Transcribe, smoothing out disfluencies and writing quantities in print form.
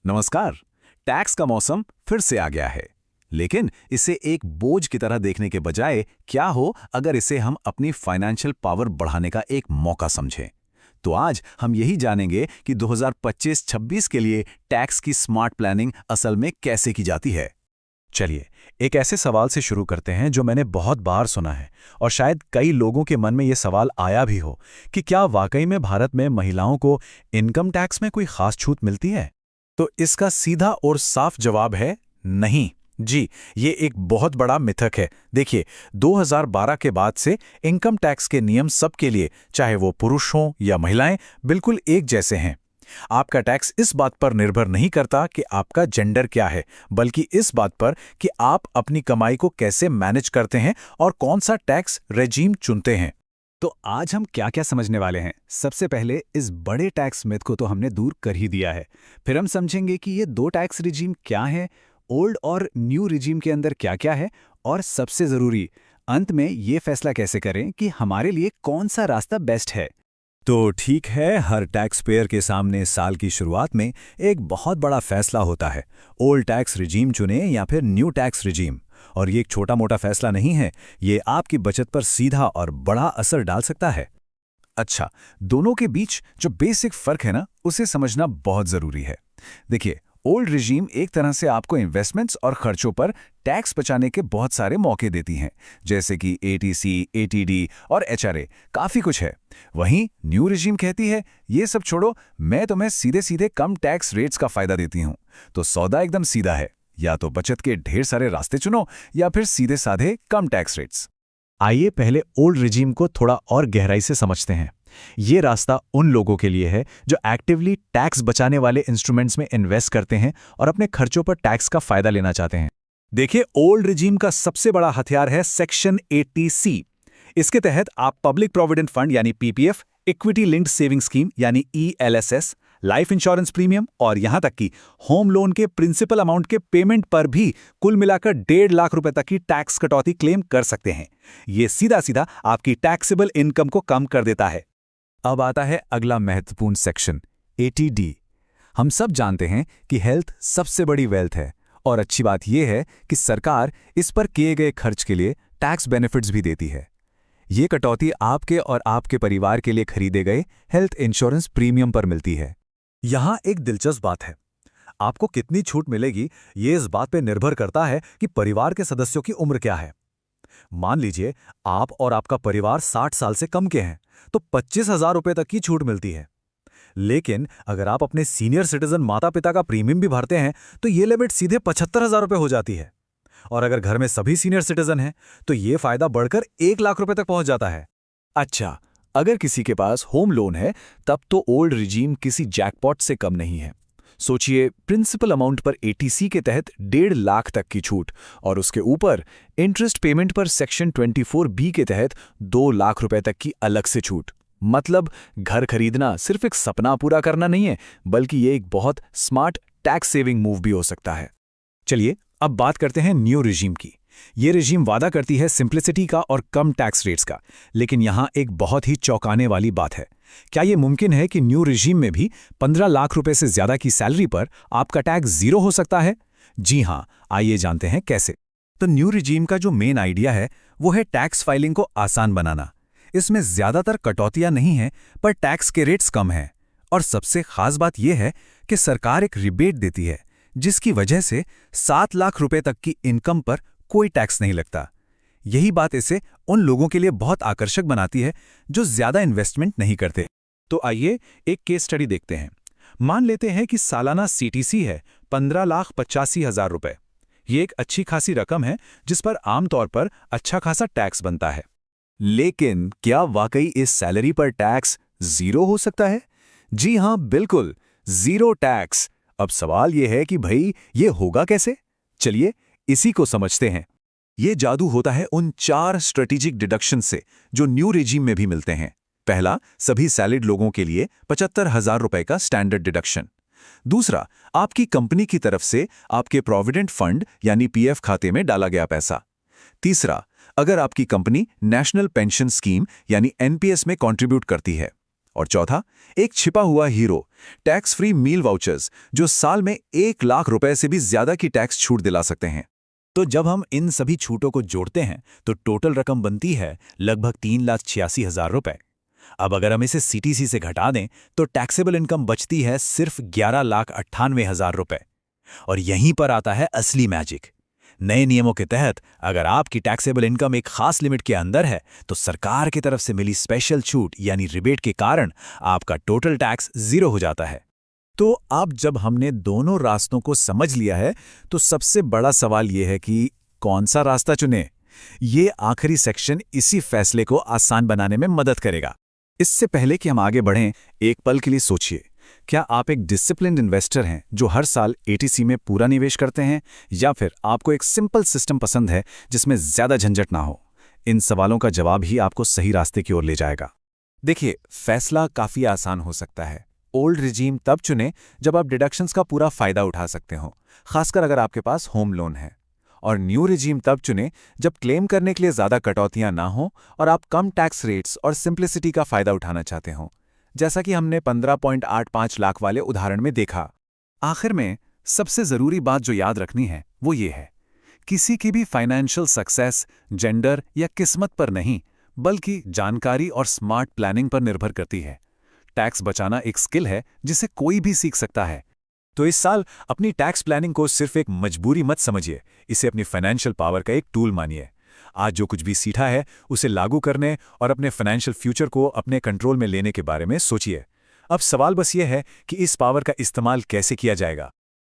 नमस्कार। टैक्स का मौसम फिर से आ गया है, लेकिन इसे एक बोझ की तरह देखने के बजाय क्या हो अगर इसे हम अपनी फाइनेंशियल पावर बढ़ाने का एक मौका समझें। तो आज हम यही जानेंगे कि 2025-26 के लिए टैक्स की स्मार्ट प्लानिंग असल में कैसे की जाती है। चलिए, एक ऐसे सवाल से शुरू करते हैं जो मैंने बहुत बार सुना है और शायद कई लोगों के मन में ये सवाल आया भी हो कि क्या वाकई में भारत में महिलाओं को इनकम टैक्स में कोई खास छूट मिलती है। तो इसका सीधा और साफ जवाब है नहीं जी। ये एक बहुत बड़ा मिथक है। देखिए, 2012 के बाद से इनकम टैक्स के नियम सबके लिए, चाहे वो पुरुष हों या महिलाएं, बिल्कुल एक जैसे हैं। आपका टैक्स इस बात पर निर्भर नहीं करता कि आपका जेंडर क्या है, बल्कि इस बात पर कि आप अपनी कमाई को कैसे मैनेज करते हैं और कौन सा टैक्स रेजीम चुनते हैं। तो आज हम क्या क्या समझने वाले हैं। सबसे पहले इस बड़े टैक्स मिथ को तो हमने दूर कर ही दिया है। फिर हम समझेंगे कि ये दो टैक्स रिजीम क्या हैं, ओल्ड और न्यू रिजीम के अंदर क्या क्या है, और सबसे ज़रूरी, अंत में ये फैसला कैसे करें कि हमारे लिए कौन सा रास्ता बेस्ट है। तो ठीक है, हर टैक्स पेयर के सामने साल की शुरुआत में एक बहुत बड़ा फैसला होता है, ओल्ड टैक्स रिजीम चुने या फिर न्यू टैक्स रिजीम। और ये एक छोटा मोटा फैसला नहीं है, ये आपकी बचत पर सीधा और बड़ा असर डाल सकता है। अच्छा, दोनों के बीच जो बेसिक फर्क है ना, उसे समझना बहुत जरूरी है। देखिए, ओल्ड रिजीम एक तरह से आपको इन्वेस्टमेंट्स और खर्चों पर टैक्स बचाने के बहुत सारे मौके देती हैं, जैसे कि एटीसी, एटीडी और एचआरए, काफी कुछ है। वहीं न्यू रिजीम कहती है, ये सब छोड़ो, मैं तुम्हें सीधे सीधे कम टैक्स रेट्स का फायदा देती हूं। तो सौदा एकदम सीधा है, या तो बचत के ढेर सारे रास्ते चुनो या फिर सीधे साधे कम टैक्स रेट्स। आइए पहले ओल्ड रिजीम को थोड़ा और गहराई से समझते हैं। ये रास्ता उन लोगों के लिए है जो एक्टिवली टैक्स बचाने वाले इंस्ट्रूमेंट्स में इन्वेस्ट करते हैं और अपने खर्चों पर टैक्स का फायदा लेना चाहते हैं। देखिए, ओल्ड रिजीम का सबसे बड़ा हथियार है सेक्शन 80C। इसके तहत आप पब्लिक प्रोविडेंट फंड यानी PPF, equity linked saving scheme यानी ईएलएसएस, लाइफ इंश्योरेंस प्रीमियम और यहां तक कि होम लोन के प्रिंसिपल अमाउंट के पेमेंट पर भी कुल मिलाकर 1.5 लाख रुपए तक की टैक्स कटौती क्लेम कर सकते हैं। ये सीधा सीधा आपकी टैक्सेबल इनकम को कम कर देता है। अब आता है अगला महत्वपूर्ण सेक्शन, एटीडी। हम सब जानते हैं कि हेल्थ सबसे बड़ी वेल्थ है, और अच्छी बात यह है कि सरकार इस पर किए गए खर्च के लिए टैक्स बेनिफिट्स भी देती है। ये कटौती आपके और आपके परिवार के लिए खरीदे गए हेल्थ इंश्योरेंस प्रीमियम पर मिलती है। यहाँ एक दिलचस्प बात है, आपको कितनी छूट मिलेगी ये इस बात पर निर्भर करता है कि परिवार के सदस्यों की उम्र क्या है। मान लीजिए आप और आपका परिवार 60 साल से कम के हैं, तो 25,000 रुपए तक की छूट मिलती है। लेकिन अगर आप अपने सीनियर सिटीजन माता पिता का प्रीमियम भी भरते हैं, तो ये लिमिट सीधे 75,000 रुपए हो जाती है। और अगर घर में सभी सीनियर सिटीजन हैं, तो ये फायदा बढ़कर 1 लाख रुपए तक पहुंच जाता है। अच्छा, अगर किसी के पास होम लोन है, तब तो ओल्ड रिजीम किसी जैकपॉट से कम नहीं है। सोचिए, प्रिंसिपल अमाउंट पर एटीसी के तहत 1.5 लाख तक की छूट, और उसके ऊपर इंटरेस्ट पेमेंट पर सेक्शन 24B के तहत 2 लाख रुपए तक की अलग से छूट। मतलब घर खरीदना सिर्फ एक सपना पूरा करना नहीं है, बल्कि ये एक बहुत स्मार्ट टैक्स सेविंग मूव भी हो सकता है। चलिए, अब बात करते हैं न्यू रिजीम की। ये रिजीम वादा करती है सिंप्लिसिटी का और कम टैक्स रेट्स का, लेकिन यहाँ एक बहुत ही चौंकाने वाली बात है। क्या ये मुमकिन है कि न्यू रिजीम में भी 15 लाख रुपए से ज्यादा की सैलरी पर आपका टैक्स जीरो हो सकता है? जी हां, आइए जानते हैं कैसे। तो न्यू रिजीम का जो मेन आइडिया है, वो है टैक्स फाइलिंग को आसान बनाना। इसमें ज्यादातर कटौतियां नहीं हैं, पर टैक्स के रेट्स कम हैं। और सबसे खास बात यह है कि सरकार एक रिबेट देती है, जिसकी वजह से 7 लाख रुपए तक की इनकम पर कोई टैक्स नहीं लगता। यही बात इसे उन लोगों के लिए बहुत आकर्षक बनाती है जो ज्यादा इन्वेस्टमेंट नहीं करते। तो आइए एक केस स्टडी देखते हैं। मान लेते हैं कि सालाना सीटीसी है 15,85,000 रुपए। ये एक अच्छी खासी रकम है जिस पर आमतौर पर अच्छा खासा टैक्स बनता है। लेकिन क्या वाकई इस सैलरी पर टैक्स जीरो हो सकता है? जी हां, बिल्कुल, जीरो टैक्स। अब सवाल यह है कि भाई ये होगा कैसे? चलिए इसी को समझते हैं। ये जादू होता है उन 4 स्ट्रेटेजिक डिडक्शन से जो न्यू रेजिम में भी मिलते हैं। पहला, सभी सैलरीड लोगों के लिए 75,000 रुपए का स्टैंडर्ड डिडक्शन। दूसरा, आपकी कंपनी की तरफ से आपके प्रोविडेंट फंड यानी पीएफ खाते में डाला गया पैसा। तीसरा, अगर आपकी कंपनी नेशनल पेंशन स्कीम यानी एनपीएस में कंट्रीब्यूट करती है। और चौथा, एक छिपा हुआ hero, tax free meal vouchers, जो साल में 1 लाख रुपए से भी ज्यादा की टैक्स छूट दिला सकते हैं। तो जब हम इन सभी छूटों को जोड़ते हैं तो टोटल रकम बनती है लगभग 3,86,000 रुपए। अब अगर हम इसे सीटीसी से घटा दें तो टैक्सेबल इनकम बचती है सिर्फ 11,98,000 रुपए। और यहीं पर आता है असली मैजिक। नए नियमों के तहत अगर आपकी टैक्सेबल इनकम एक खास लिमिट के अंदर है तो सरकार की तरफ से मिली स्पेशल छूट यानी रिबेट के कारण आपका टोटल टैक्स 0 हो जाता है। तो अब जब हमने दोनों रास्तों को समझ लिया है तो सबसे बड़ा सवाल यह है कि कौन सा रास्ता चुने। ये आखिरी सेक्शन इसी फैसले को आसान बनाने में मदद करेगा। इससे पहले कि हम आगे बढ़ें, एक पल के लिए सोचिए, क्या आप एक डिसिप्लिन्ड इन्वेस्टर हैं जो हर साल एटीसी में पूरा निवेश करते हैं, या फिर आपको एक सिंपल सिस्टम पसंद है जिसमें ज्यादा झंझट ना हो? इन सवालों का जवाब ही आपको सही रास्ते की ओर ले जाएगा। देखिए, फैसला काफी आसान हो सकता है। ओल्ड रिजीम तब चुनें जब आप डिडक्शंस का पूरा फायदा उठा सकते हो, खासकर अगर आपके पास होम लोन है। और न्यू रिजीम तब चुनें जब क्लेम करने के लिए ज्यादा कटौतियां ना हो और आप कम टैक्स रेट्स और सिंप्लिसिटी का फायदा उठाना चाहते हो, जैसा कि हमने 15.85 लाख वाले उदाहरण में देखा। आखिर में सबसे जरूरी बात जो याद रखनी है वो ये है, किसी की भी फाइनेंशियल सक्सेस जेंडर या किस्मत पर नहीं, बल्कि जानकारी और स्मार्ट प्लानिंग पर निर्भर करती है। टैक्स बचाना एक स्किल है जिसे कोई भी सीख सकता है। तो इस साल अपनी टैक्स प्लानिंग को सिर्फ एक मजबूरी मत समझिए, इसे अपनी फाइनेंशियल पावर का एक टूल मानिए। आज जो कुछ भी सीखा है उसे लागू करने और अपने फाइनेंशियल फ्यूचर को अपने कंट्रोल में लेने के बारे में सोचिए। अब सवाल बस ये है कि इस पावर का इस्तेमाल कैसे किया जाएगा।